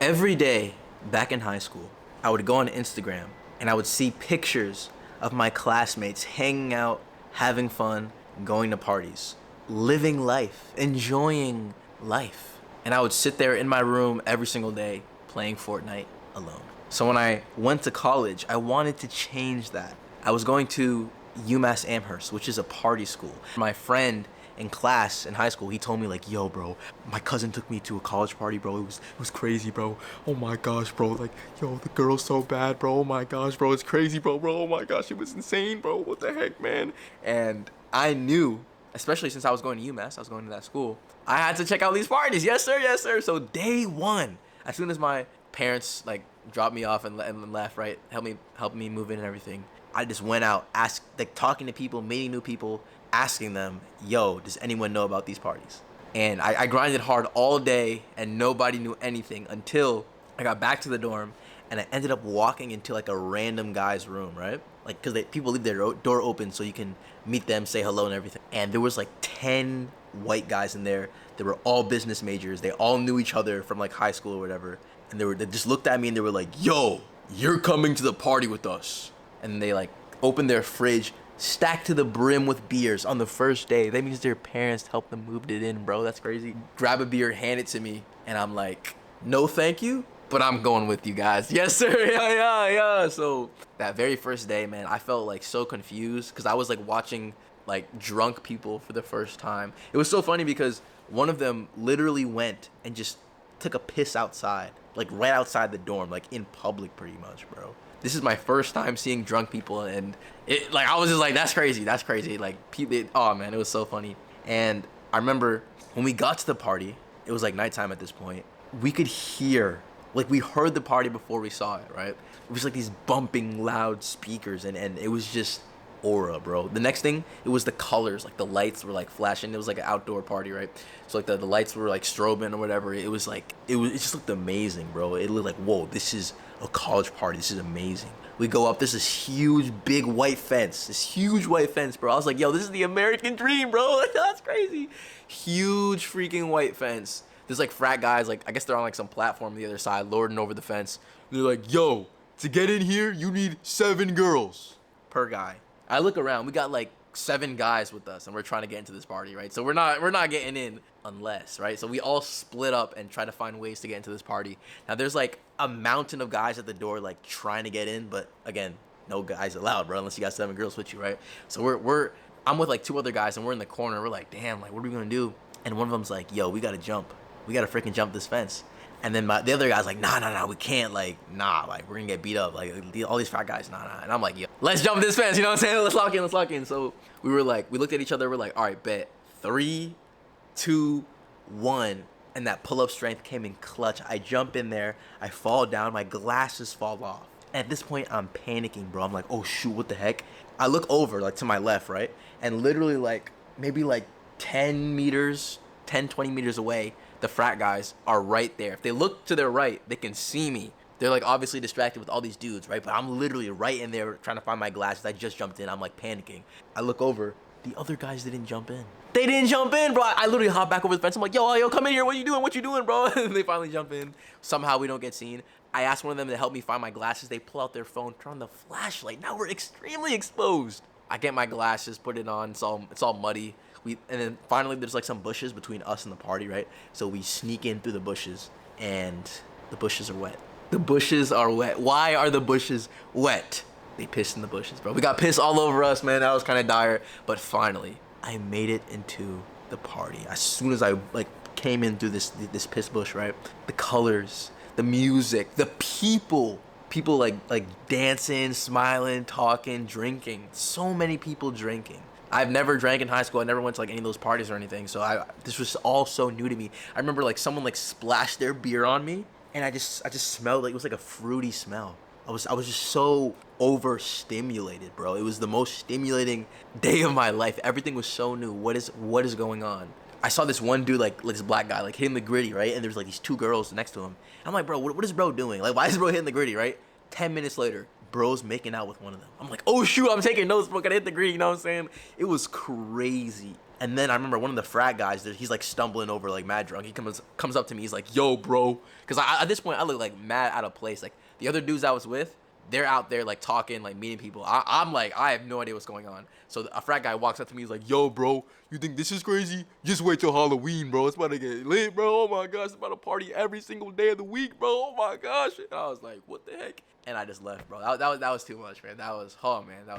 Every day back in high school, I would go on Instagram and I would see pictures of my classmates hanging out, having fun, going to parties, living life, enjoying life. And I would sit there in my room every single day playing Fortnite alone. So when I went to college, I wanted to change that. I was going to UMass Amherst, which is a party school. My friend in class in high school, he told me like, yo, bro, my cousin took me to a college party, bro. It was crazy, bro. Oh my gosh, bro. Like, yo, the girl's so bad, bro. Oh my gosh, bro. It's crazy, bro. Oh my gosh, it was insane, bro. What the heck, man? And I knew, especially since I was going to UMass, I was going to that school, I had to check out these parties. Yes, sir. Yes, sir. So day one, as soon as my parents like dropped me off and left, right, helped me move in and everything, I just went out, talking to people, meeting new people, asking them, yo, does anyone know about these parties? And I grinded hard all day and nobody knew anything until I got back to the dorm and I ended up walking into like a random guy's room, right? Like, cause people leave their door open so you can meet them, say hello and everything. And there was like 10 white guys in there. They were all business majors. They all knew each other from like high school or whatever. And they just looked at me and they were like, yo, you're coming to the party with us. And they like opened their fridge, stacked to the brim with beers on the first day. That means their parents helped them move it in, bro. That's crazy. Grab a beer, hand it to me, and I'm like, no thank you, but I'm going with you guys. Yes, sir. Yeah. So that very first day, man, I felt like so confused because I was like watching like drunk people for the first time. It was so funny because one of them literally went and just took a piss outside, like right outside the dorm, like in public pretty much, bro. This is my first time seeing drunk people, and it like I was just like, that's crazy. Like people, oh man, it was so funny. And I remember when we got to the party, it was like nighttime at this point. We could hear, like we heard the party before we saw it, right? It was like these bumping loud speakers, and it was just aura, bro. The next thing, it was the colors, like the lights were like flashing. It was like an outdoor party, right? So like the lights were like strobing or whatever. It just looked amazing, bro. It looked like, whoa, this is a college party. This is amazing. We go up, there's this huge big white fence, bro. I was like, yo, this is the American dream, bro. That's crazy. Huge freaking white fence. There's like frat guys, like I guess they're on like some platform on the other side, lording over the fence. They're like, yo, to get in here, you need 7 girls per guy. I look around, we got like 7 guys with us and we're trying to get into this party, right? So we're not getting in unless, right? So we all split up and try to find ways to get into this party. Now there's like a mountain of guys at the door like trying to get in, but again, no guys allowed, bro, unless you got 7 girls with you, right? So I'm with like 2 other guys and we're in the corner. We're like, damn, like what are we gonna do? And one of them's like, yo, we gotta jump. We gotta freaking jump this fence. And then the other guy's like, nah, we can't, like, nah, like, we're gonna get beat up. Like, all these fat guys, nah. And I'm like, yo, let's jump this fence, you know what I'm saying? Let's lock in. So we looked at each other, we're like, all right, bet. 3, 2, 1. And that pull-up strength came in clutch. I jump in there, I fall down, my glasses fall off. And at this point, I'm panicking, bro. I'm like, oh, shoot, what the heck? I look over, like, to my left, right? And literally, like, maybe, like, 20 meters away, the frat guys are right there. If they look to their right, they can see me. They're like obviously distracted with all these dudes, right? But I'm literally right in there trying to find my glasses. I just jumped in. I'm like panicking. I look over. The other guys didn't jump in. They didn't jump in, bro. I literally hop back over the fence. I'm like, yo, come in here. What you doing, bro? And they finally jump in. Somehow we don't get seen. I asked one of them to help me find my glasses. They pull out their phone, turn on the flashlight. Now we're extremely exposed. I get my glasses, put it on. It's all muddy. And then finally there's like some bushes between us and the party, right? So we sneak in through the bushes and the bushes are wet. The bushes are wet. Why are the bushes wet? They pissed in the bushes, bro. We got piss all over us, man. That was kind of dire. But finally, I made it into the party. As soon as I like came in through this piss bush, right? The colors, the music, the people like dancing, smiling, talking, drinking. So many people drinking. I've never drank in high school. I never went to like any of those parties or anything. So this was all so new to me. I remember like someone like splashed their beer on me, and I just smelled like it was like a fruity smell. I was just so overstimulated, bro. It was the most stimulating day of my life. Everything was so new. What is going on? I saw this one dude like this black guy like hitting the gritty, right? And there's like these 2 girls next to him. I'm like, bro, what is bro doing? Like, why is bro hitting the gritty, right? 10 minutes later, bro's making out with one of them. I'm like, oh shoot, I'm taking notes, bro. Gotta hit the gritty, you know what I'm saying? It was crazy. And then I remember one of the frat guys, he's like stumbling over like mad drunk. He comes up to me, he's like, "Yo, bro," because at this point I look like mad out of place. Like the other dudes I was with, they're out there like talking, like meeting people. I'm like, I have no idea what's going on. So a frat guy walks up to me, he's like, "Yo, bro, you think this is crazy? Just wait till Halloween, bro. It's about to get lit, bro. Oh my gosh, it's about to party every single day of the week, bro. Oh my gosh." And I was like, "What the heck?" And I just left, bro. That was too much, man. That was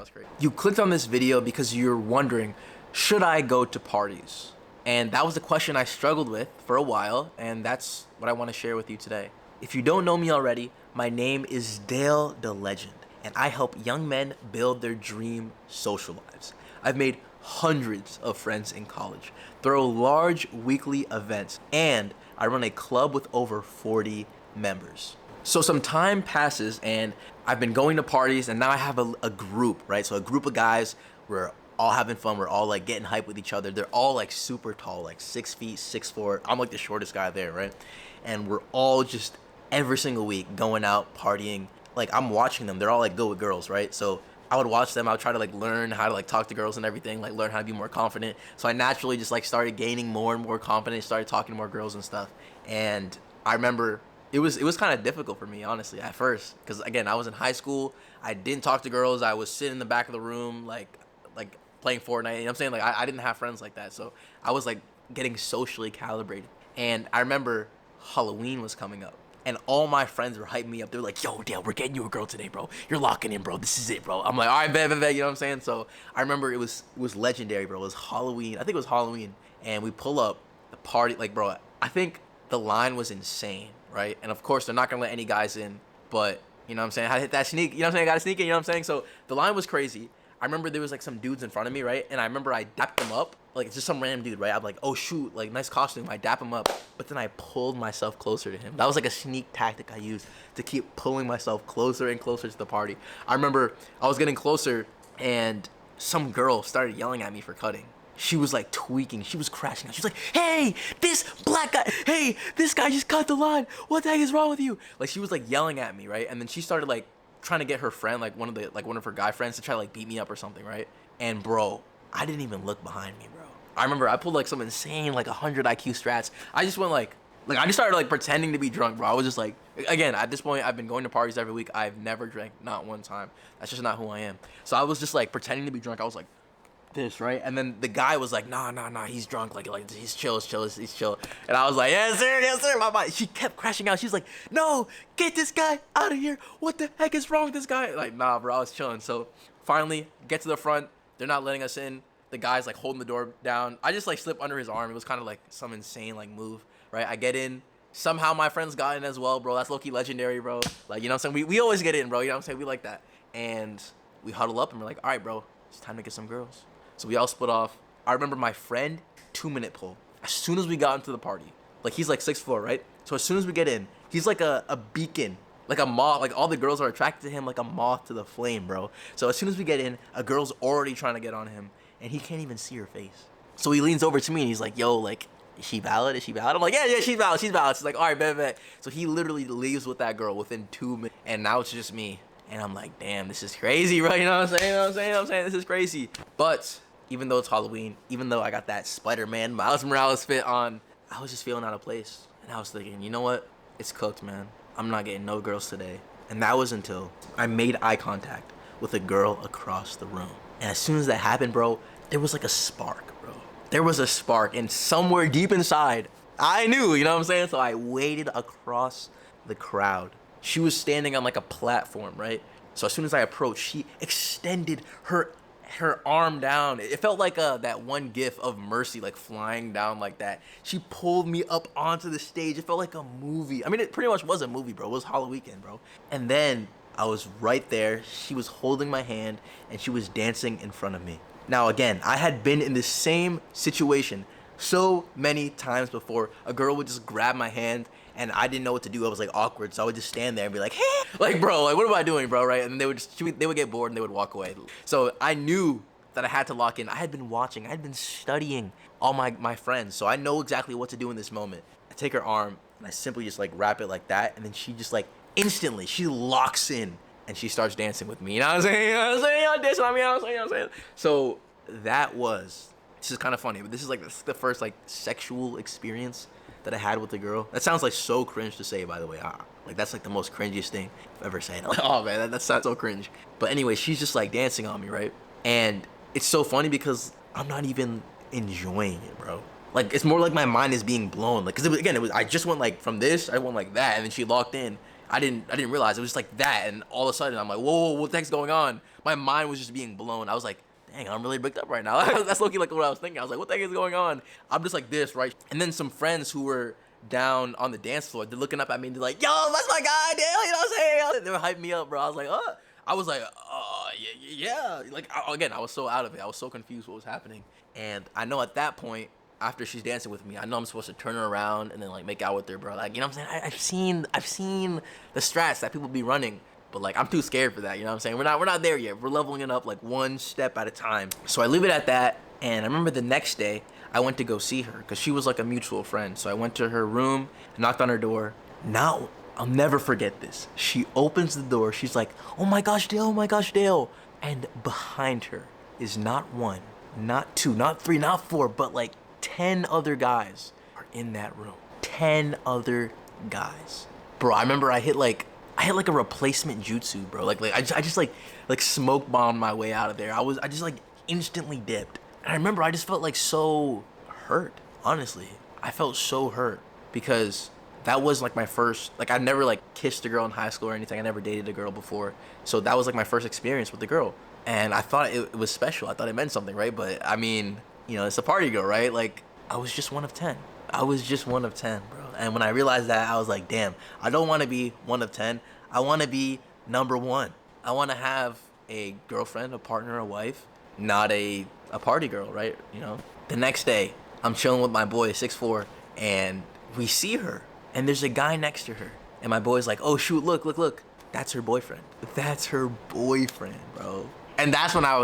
crazy. You clicked on this video because you're wondering, should I go to parties? And that was a question I struggled with for a while, and that's what I want to share with you today. If you don't know me already, my name is Dale the Legend, and I help young men build their dream social lives. I've made hundreds of friends in college, throw large weekly events, and I run a club with over 40 members. So some time passes and I've been going to parties, and now I have a group, right? So a group of guys, we're all having fun. We're all like getting hype with each other. They're all like super tall, like 6 feet, 6'4". I'm like the shortest guy there, right? And we're all just every single week going out partying. Like I'm watching them. They're all like good with girls, right? So I would watch them. I would try to like learn how to like talk to girls and everything, like learn how to be more confident. So I naturally just like started gaining more and more confidence, started talking to more girls and stuff. And I remember it was kind of difficult for me, honestly, at first, because again, I was in high school. I didn't talk to girls. I was sitting in the back of the room, like playing Fortnite. You know what I'm saying? Like I didn't have friends like that, so I was like getting socially calibrated. And I remember Halloween was coming up, and all my friends were hyping me up. They're like, "Yo, Dale, we're getting you a girl today, bro. You're locking in, bro. This is it, bro." I'm like, "All right, bet. You know what I'm saying?" So I remember it was legendary, bro. It was Halloween. I think it was Halloween, and we pull up the party. Like, bro, I think the line was insane, right? And of course, they're not gonna let any guys in, but you know what I'm saying? I hit that sneak. You know what I'm saying? I gotta sneak in. You know what I'm saying? So the line was crazy. I remember there was like some dudes in front of me, right? And I remember I dapped them up. Like it's just some random dude, right? I'm like, "Oh shoot, like nice costume." I dap him up, but then I pulled myself closer to him. That was like a sneak tactic I used to keep pulling myself closer and closer to the party. I remember I was getting closer, and some girl started yelling at me for cutting. She was like tweaking. She was crashing out. She was like, "Hey, this black guy. Hey, this guy just cut the line. What the heck is wrong with you?" Like she was like yelling at me, right? And then she started like trying to get her friend, like one of her guy friends, to try to like beat me up or something, right? And bro, I didn't even look behind me, bro. I remember I pulled like some insane like 100 IQ strats. I just went like I just started like pretending to be drunk, bro. I was just like, again, at this point, I've been going to parties every week. I've never drank, not one time. That's just not who I am. So I was just like pretending to be drunk. I was like this, right? And then the guy was like, nah, he's drunk, like he's chill. And I was like, yes sir, my. She kept crashing out. She's like, "No, get this guy out of here. What the heck is wrong with this guy?" Like, nah, bro, I was chilling. So finally get to the front. They're not letting us in. The guy's like holding the door down. I just like slipped under his arm. It was kind of like some insane like move, right? I get in. Somehow my friends got in as well, bro. That's low-key legendary, bro. Like, you know what I'm saying? We always get in, bro. You know what I'm saying? We like that. And we huddle up and we're like, "All right, bro, it's time to get some girls." So we all split off. I remember my friend, 2-minute pull. As soon as we got into the party, like he's like 6'4", right? So as soon as we get in, he's like a beacon, like a moth. Like all the girls are attracted to him like a moth to the flame, bro. So as soon as we get in, a girl's already trying to get on him, and he can't even see her face. So he leans over to me and he's like, "Yo, like, is she valid? I'm like, yeah, she's valid. She's like, "All right, bet. So he literally leaves with that girl within 2 minutes, and now it's just me. And I'm like, damn, this is crazy, bro. You know what I'm saying? This is crazy. But even though it's Halloween, even though I got that Spider-Man Miles Morales fit on, I was just feeling out of place. And I was thinking, you know what? It's cooked, man. I'm not getting no girls today. And that was until I made eye contact with a girl across the room. And as soon as that happened, bro, there was like a spark, bro. There was a spark, and somewhere deep inside, I knew, you know what I'm saying? So I waited across the crowd. She was standing on like a platform, right? So as soon as I approached, she extended her arm down. It felt like that one gif of Mercy like flying down like that. She pulled me up onto the stage. It felt like a movie. I mean, it pretty much was a movie, bro. It was Halloween, bro. And then I was right there. She was holding my hand and she was dancing in front of me. Now again, I had been in the same situation so many times before. A girl would just grab my hand and I didn't know what to do. I was like awkward, so I would just stand there and be like, "Hey," like, bro, like, what am I doing, bro, right? And they would get bored and they would walk away. So I knew that I had to lock in. I had been watching, I had been studying all my friends, so I know exactly what to do in this moment. I take her arm and I simply just like wrap it like that, and then she just like instantly she locks in and she starts dancing with me. You know what I'm saying? You know what I'm saying? Y'all dancing on me. You know what I'm saying? So that was This is kind of funny, but this is the first like sexual experience that I had with a girl. That sounds like so cringe to say, by the way. Like that's like the most cringiest thing I've ever said. Oh man, that sounds so cringe. But anyway, she's just like dancing on me, right? And it's so funny because I'm not even enjoying it, bro. Like it's more like my mind is being blown. Like, cause it was I just went like from this, I went like that, and then she locked in. I didn't realize it was just like that, and all of a sudden I'm like, whoa, what the heck's going on? My mind was just being blown. I was like, dang, I'm really bricked up right now. That's low-key like what I was thinking. I was like, what the heck is going on? I'm just like this, right? And then some friends who were down on the dance floor, they're looking up at me and they're like, yo, that's my guy, Dale, you know what I'm saying? They were hyping me up, bro. I was like, yeah. Like, again, I was so out of it. I was so confused what was happening. And I know at that point, after she's dancing with me, I know I'm supposed to turn her around and then like make out with her, bro. Like, you know what I'm saying? I've seen the strats that people be running, but like I'm too scared for that. You know what I'm saying? We're not there yet. We're leveling it up like one step at a time. So I leave it at that. And I remember the next day I went to go see her because she was like a mutual friend. So I went to her room, knocked on her door. Now I'll never forget this. She opens the door. She's like, oh my gosh, Dale. Oh my gosh, Dale. And behind her is not one, not two, not three, not four, but like 10 other guys are in that room. 10 other guys. Bro, I remember I hit like a replacement jutsu, bro. Like I just like smoke bombed my way out of there. I just like instantly dipped. And I remember I just felt like so hurt, honestly. I felt so hurt because that was like my first, like I never like kissed a girl in high school or anything. I never dated a girl before. So that was like my first experience with the girl. And I thought it was special. I thought it meant something, right? But I mean, you know, it's a party girl, right? Like, I was just one of 10. I was just one of 10, bro. And when I realized that, I was like, damn, I don't want to be one of 10. I want to be number one. I want to have a girlfriend, a partner, a wife, not a party girl, right? You know? The next day, I'm chilling with my boy, 6'4", and we see her, and there's a guy next to her. And my boy's like, oh, shoot, look. That's her boyfriend. That's her boyfriend, bro. And that's when I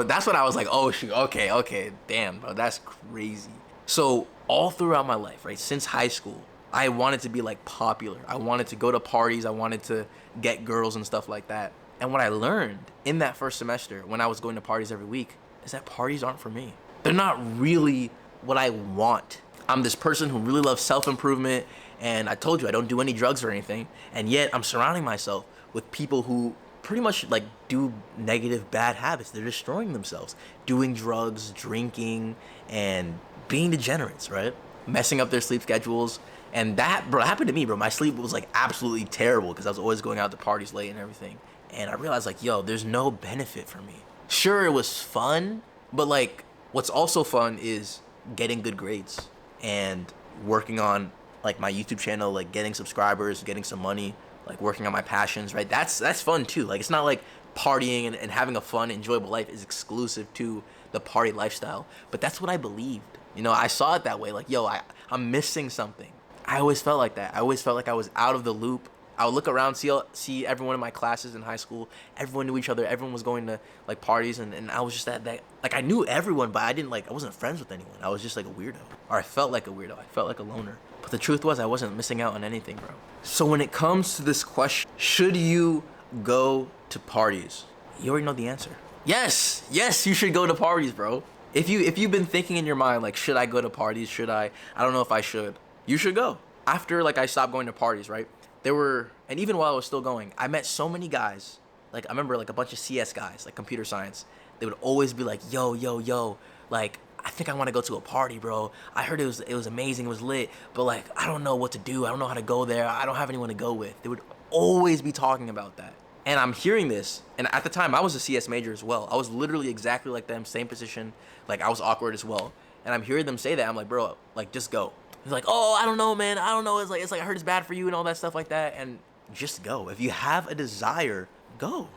was like, oh shoot, okay, damn, bro, that's crazy. So all throughout my life, right, since high school, I wanted to be like popular. I wanted to go to parties. I wanted to get girls and stuff like that. And what I learned in that first semester when I was going to parties every week is that parties aren't for me. They're not really what I want. I'm this person who really loves self-improvement, and I told you I don't do any drugs or anything, and yet I'm surrounding myself with people who pretty much like do negative bad habits. They're destroying themselves, doing drugs, drinking, and being degenerates, right? Messing up their sleep schedules. And that, bro, happened to me, bro. My sleep was like absolutely terrible because I was always going out to parties late and everything. And I realized like, yo, there's no benefit for me. Sure, it was fun, but like what's also fun is getting good grades and working on like my YouTube channel, like getting subscribers, getting some money, like working on my passions, right? That's fun too. Like it's not like partying and having a fun, enjoyable life is exclusive to the party lifestyle. But that's what I believed. You know, I saw it that way. Like, yo, I'm missing something. I always felt like that. I always felt like I was out of the loop. I would look around, see everyone in my classes in high school. Everyone knew each other. Everyone was going to like parties, and I was just that like I knew everyone, but I wasn't friends with anyone. I was just like a weirdo, or I felt like a weirdo. I felt like a loner. But the truth was, I wasn't missing out on anything, bro. So when it comes to this question, should you go to parties? You already know the answer. Yes, you should go to parties, bro. If you've been thinking in your mind like, should I go to parties? Should I? I don't know if I should. You should go. After like I stopped going to parties, right? And even while I was still going, I met so many guys. Like I remember like a bunch of CS guys, like computer science. They would always be like, yo, like I think I want to go to a party, bro. I heard it was amazing, it was lit, but like I don't know what to do. I don't know how to go there. I don't have anyone to go with. They would always be talking about that. And I'm hearing this, and at the time I was a CS major as well. I was literally exactly like them, same position. Like I was awkward as well. And I'm hearing them say that. I'm like, bro, like just go. He's like, oh, I don't know, man. I don't know. It's like I heard it's bad for you and all that stuff like that. And just go. If you have a desire, go.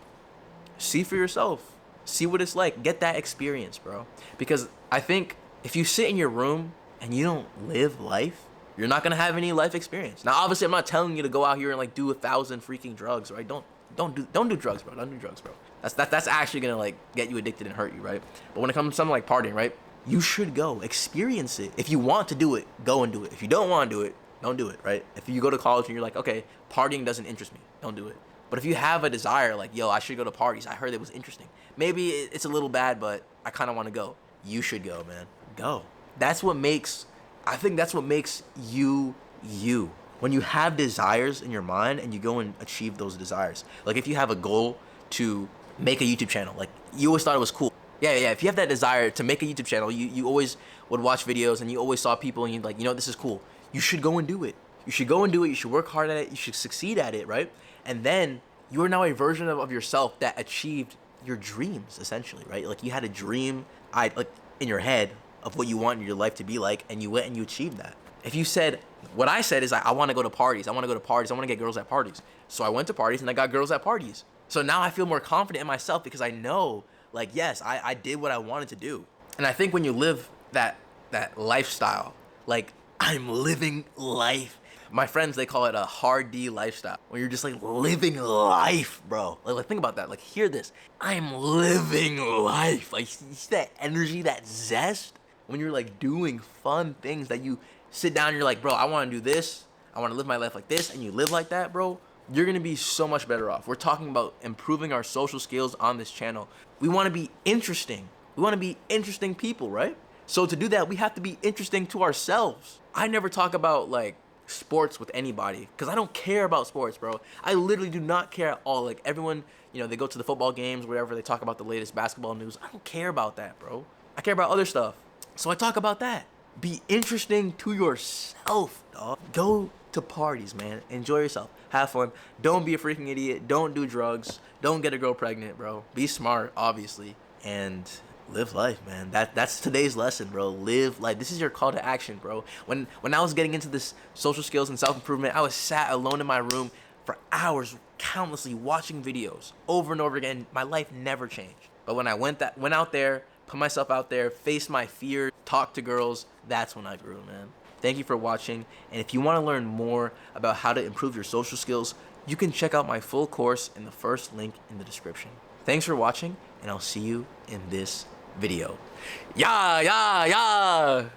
See for yourself. See what it's like. Get that experience, bro. Because I think if you sit in your room and you don't live life, you're not gonna have any life experience. Now, obviously, I'm not telling you to go out here and like do 1,000 freaking drugs, right? Don't do drugs, bro. Don't do drugs, bro. That's actually gonna like get you addicted and hurt you, right? But when it comes to something like partying, right? You should go experience it. If you want to do it, go and do it. If you don't want to do it, don't do it, right? If you go to college and you're like, okay, partying doesn't interest me, don't do it. But if you have a desire, like, yo, I should go to parties. I heard it was interesting. Maybe it's a little bad, but I kind of want to go. You should go, man. go. That's what makes, I think that's what makes you, you. When you have desires in your mind and you go and achieve those desires. Like if you have a goal to make a YouTube channel, like you always thought it was cool. Yeah. If you have that desire to make a YouTube channel, you always would watch videos and you always saw people and you're like, you know, this is cool. You should go and do it. You should go and do it. You should work hard at it. You should succeed at it, right? And then you are now a version of yourself that achieved your dreams, essentially, right? Like you had a dream, like in your head of what you want your life to be like, and you went and you achieved that. If you said, what I said is I want to go to parties. I want to go to parties. I want to get girls at parties. So I went to parties and I got girls at parties. So now I feel more confident in myself because I know, like, yes, I did what I wanted to do. And I think when you live that lifestyle, like I'm living life. My friends, they call it a hard D lifestyle. When you're just like living life, bro. Like think about that. Like hear this. I'm living life. Like you see that energy, that zest when you're like doing fun things that you sit down and you're like, bro, I want to do this. I want to live my life like this. And you live like that, bro. You're going to be so much better off. We're talking about improving our social skills on this channel. We want to be interesting. We want to be interesting people, right? So to do that, we have to be interesting to ourselves. I never talk about like sports with anybody because I don't care about sports, bro. I literally do not care at all. Like everyone, you know, they go to the football games, whatever, they talk about the latest basketball news. I don't care about that, bro. I care about other stuff. So I talk about that. Be interesting to yourself, dog. Go to parties, man. Enjoy yourself. Have fun. Don't be a freaking idiot. Don't do drugs. Don't get a girl pregnant, bro. Be smart, obviously. And live life, man. That's today's lesson, bro. Live life. This is your call to action, bro. When I was getting into this social skills and self-improvement, I was sat alone in my room for hours, countlessly watching videos over and over again. My life never changed. But when I went out there, put myself out there, faced my fear, talked to girls, that's when I grew, man. Thank you for watching. And if you want to learn more about how to improve your social skills, you can check out my full course in the first link in the description. Thanks for watching, and I'll see you in this video. Yeah.